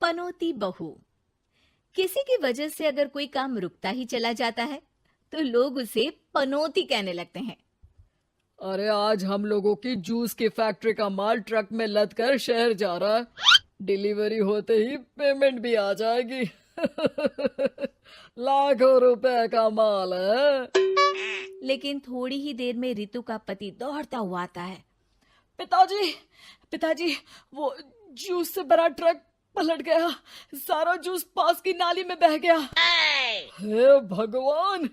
पनौती बहू। किसी की वजह से अगर कोई काम रुकता ही चला जाता है तो लोग उसे पनौती कहने लगते हैं। अरे आज हम लोगों की जूस की फैक्ट्री का माल ट्रक में लद कर शहर जा रहा है। डिलीवरी होते ही पेमेंट भी आ जाएगी। लाखों रुपए का माल है। लेकिन थोड़ी ही देर में रितु का पति दौड़ता हुआ आता है। पिताजी, पिताजी, वो जूस से भरा ट्रक पलट गया। सारा जूस पास की नाली में बह गया। हे भगवान,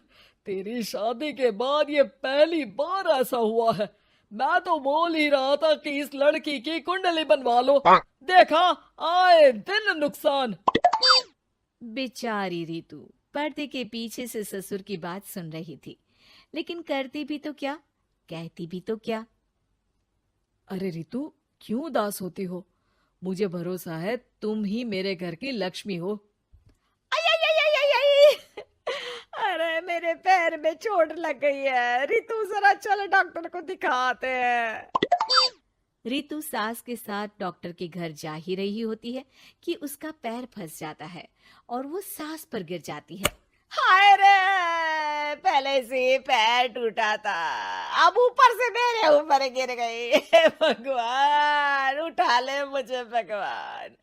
तेरी शादी के बाद ये पहली बार ऐसा हुआ है। मैं तो बोल ही रहा था कि इस लड़की की कुंडली बनवा लो। देखा, आए दिन नुकसान। बेचारी रितु पर्दे के पीछे से ससुर की बात सुन रही थी, लेकिन करती भी तो क्या, कहती भी तो क्या। अरे रितु, क्यों उदास होती हो? मुझे भरोसा है तुम ही मेरे घर की लक्ष्मी हो। आई आई आई आई आई आई! अरे मेरे पैर में चोट लग गई है रितु, जरा चल डॉक्टर को दिखाते हैं। रितु सास के साथ डॉक्टर के घर जा ही रही होती है कि उसका पैर फंस जाता है और वो सास पर गिर जाती है। हाय रे, पहले से पैर टूटा था, अब ऊपर से मेरे ऊपर गिर गई। हे भगवान, उठा ले मुझे भगवान।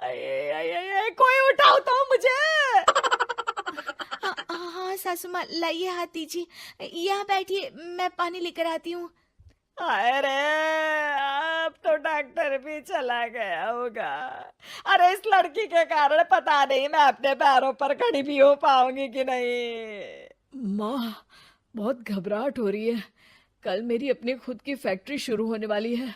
आये, आये, आये, कोई उठाओ तो मुझे। हाँ सासू माँ, लाइए हाथ दीजिए, यहाँ बैठिए, मैं पानी लेकर आती हूँ। अरे अब तो डॉक्टर भी चला गया होगा। अरे इस लड़की के कारण पता नहीं मैं अपने पैरों पर खड़ी भी हो पाऊंगी कि नहीं। माँ, बहुत घबराहट हो रही है। कल मेरी अपनी खुद की फैक्ट्री शुरू होने वाली है।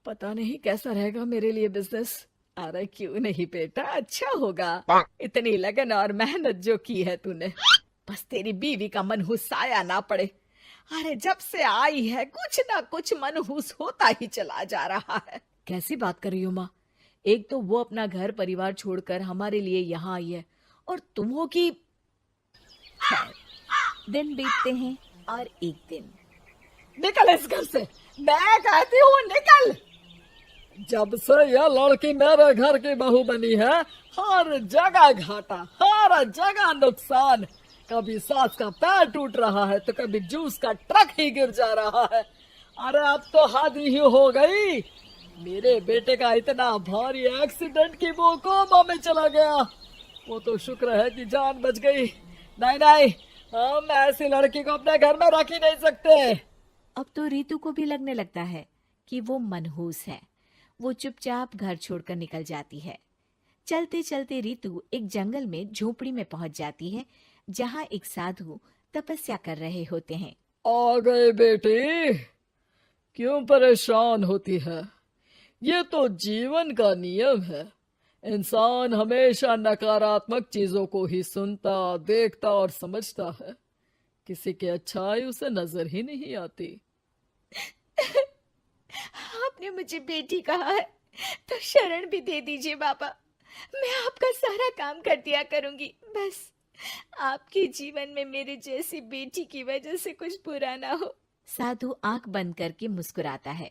पता नहीं कैसा रहेगा मेरे लिए बिजनेस। अरे क्यों नहीं बेटा, अच्छा होगा। इतनी लगन और मेहनत जो की है तूने, बस तेरी बीवी का मनहूस साया ना पड़े। अरे जब से आई है कुछ ना कुछ मनहूस होता ही चला जा रहा है। कैसी बात कर रही हो माँ? एक तो वो अपना घर परिवार छोड़कर हमारे लिए यहाँ आई है, और तुम हो कि। दिन बीतते हैं और एक दिन। निकल इस घर से, मैं कहती हूँ निकल। जब से यह लड़की मेरे घर की बहू बनी है, हर जगह घाटा, हर जगह नुकसान। कभी सास का पैर टूट रहा है तो कभी जूस का ट्रक ही गिर जा रहा है। अरे अब तो हद ही हो गई। मेरे बेटे का इतना भारी एक्सीडेंट कि वो कोमा में चला गया। वो तो शुक्र है कि जान बच गई। नहीं नहीं, हम ऐसी लड़की को अपने घर में रख ही नहीं सकते। अब तो रितु को भी लगने लगता है कि वो मनहूस है। वो चुपचाप घर छोड़कर निकल जाती है। चलते चलते रितु एक जंगल में झोपड़ी में पहुंच जाती है, जहां एक साधु तपस्या कर रहे होते हैं। आ गए बेटी, क्यों परेशान होती है? ये तो जीवन का नियम है। इंसान हमेशा नकारात्मक चीजों को ही सुनता, देखता और समझता है। किसी की अच्छाई उसे नजर ही नहीं आती। आपने मुझे बेटी कहा है तो शरण भी दे दीजिए बाबा। मैं आपका सारा काम कर दिया करूंगी, बस आपके जीवन में मेरे जैसी बेटी की वजह से कुछ बुरा ना हो। साधु आंख बंद करके मुस्कुराता है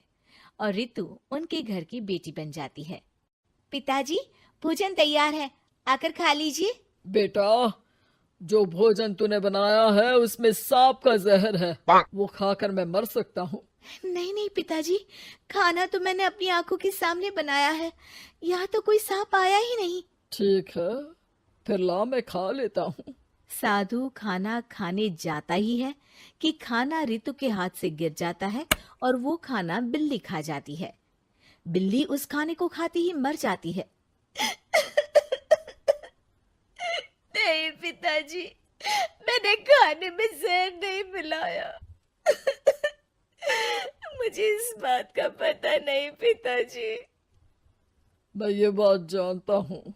और रितु उनके घर की बेटी बन जाती है। पिताजी, भोजन तैयार है, आकर खा लीजिए। बेटा, जो भोजन तूने बनाया है उसमें सांप का जहर है, वो खाकर मैं मर सकता हूँ। नहीं नहीं पिताजी, खाना तो मैंने अपनी आंखों के सामने बनाया है, यहाँ तो कोई सांप आया ही नहीं। ठीक है, फिर ला मैं खा लेता हूँ। साधु खाना खाने जाता ही है कि खाना रितु के हाथ से गिर जाता है और वो खाना बिल्ली खा जाती है। बिल्ली उस खाने को खाती ही मर जाती है। नहीं पिताजी, मैंने खाने में जहर नहीं मिलाया। मुझे इस बात का पता नहीं पिताजी। मैं ये बात जानता हूँ।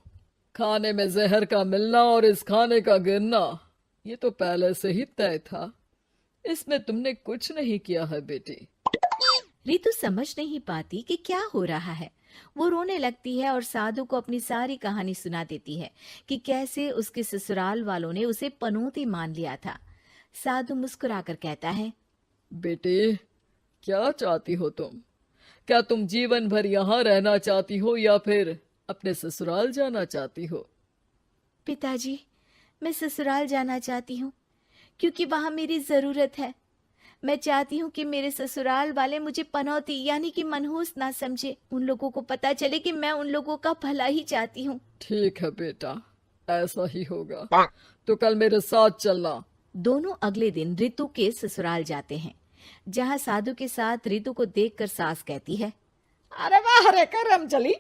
खाने में जहर का मिलना और इस खाने का गिरना, ये तो पहले से ही तय था। इसमें तुमने कुछ नहीं किया है बेटी। रितु समझ नहीं पाती कि क्या हो रहा है। वो रोने लगती है और साधु को अपनी सारी कहानी सुना देती है कि कैसे उसके ससुराल वालों ने उसे पनौती मान लिया था। साधु मुस्कुराकर कहता है, बेटी, क्या चाहती हो तुम? क्या तुम जीवन भर यहाँ रहना चाहती हो या फिर अपने ससुराल जाना चाहती हो? पिताजी, मैं ससुराल जाना चाहती हूँ क्योंकि वहां मेरी जरूरत है। मैं चाहती हूँ कि मेरे ससुराल वाले मुझे पनौती यानी कि मनहूस ना समझे। उन लोगों को पता चले कि मैं उन लोगों का भला ही चाहती हूँ। ठीक है बेटा, ऐसा ही होगा। तो कल मेरे साथ चलना। दोनों अगले दिन रितु के ससुराल जाते हैं, जहाँ साधु के साथ रितु को देखकर सास कहती है, अरे वाह रे करम चली,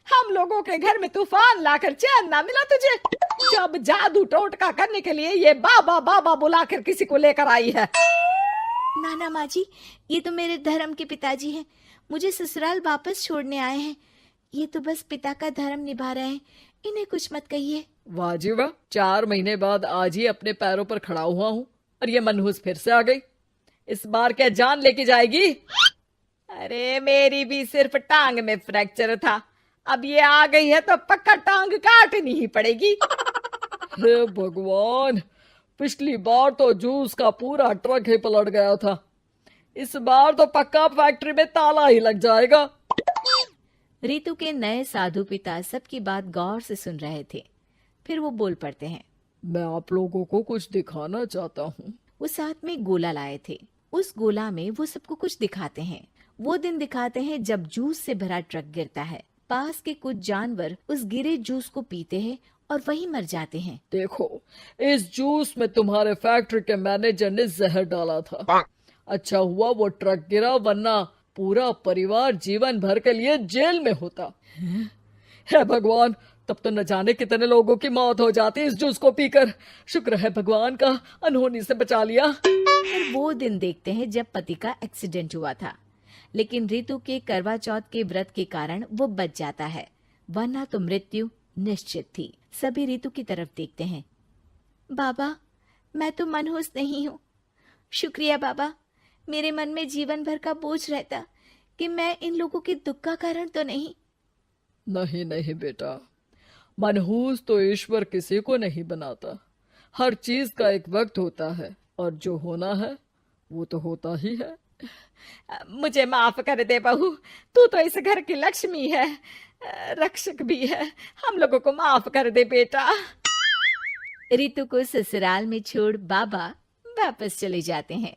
हम लोगों के घर में तूफान लाकर चैन ना मिला तुझे। जब जादू टोटका करने के लिए ये बाबा बाबा बुलाकर किसी को लेकर आई है। नाना माँ जी, ये तो मेरे धर्म के पिताजी हैं। मुझे ससुराल वापस छोड़ने आए हैं। ये तो बस पिता का धर्म निभा रहे हैं। इन्हें कुछ मत कहिए। वाह जी वाह, 4 महीने बाद आज ही अपने पैरों पर खड़ा हुआ हूँ और ये मनहूस फिर से आ गई। इस बार क्या जान लेके जाएगी? अरे मेरी भी सिर्फ टांग में फ्रैक्चर था, अब ये आ गई है तो पक्का टांग काटनी ही पड़ेगी। हे भगवान, पिछली बार तो जूस का पूरा ट्रक ही पलट गया था, इस बार तो पक्का फैक्ट्री में ताला ही लग जाएगा। रितु के नए साधु पिता सबकी बात गौर से सुन रहे थे। फिर वो बोल पड़ते हैं, मैं आप लोगों को कुछ दिखाना चाहता हूँ। वो साथ में गोला लाए थे। उस गोला में वो सबको कुछ दिखाते हैं। वो दिन दिखाते हैं जब जूस से भरा ट्रक गिरता है। पास के कुछ जानवर उस गिरे जूस को पीते हैं और वहीं मर जाते हैं। देखो, इस जूस में तुम्हारे फैक्ट्री के मैनेजर ने जहर डाला था। अच्छा हुआ वो ट्रक गिरा, वरना पूरा परिवार जीवन भर के लिए जेल में होता। हे भगवान, तब तो न जाने कितने लोगों की मौत हो जाती इस जूस को पीकर। शुक्र है भगवान का, अनहोनी से बचा लिया। फिर वो दिन देखते हैं जब पति का एक्सीडेंट हुआ था, लेकिन रितु के करवा चौथ के व्रत के कारण वो बच जाता है, वरना तो मृत्यु निश्चित थी। सभी रितु की तरफ देखते हैं। बाबा, मैं तो मनहूस नहीं हूँ। शुक्रिया बाबा, मेरे मन में जीवन भर का बोझ रहता कि मैं इन लोगों के दुख का कारण तो नहीं। नहीं नहीं बेटा, मनहूस तो ईश्वर किसी को नहीं बनाता। हर चीज का एक वक्त होता है और जो होना है वो तो होता ही है। मुझे माफ कर दे बहू, तू तो इस घर की लक्ष्मी है, रक्षक भी है। हम लोगों को माफ कर दे बेटा। रितु को ससुराल में छोड़ बाबा वापस चले जाते हैं।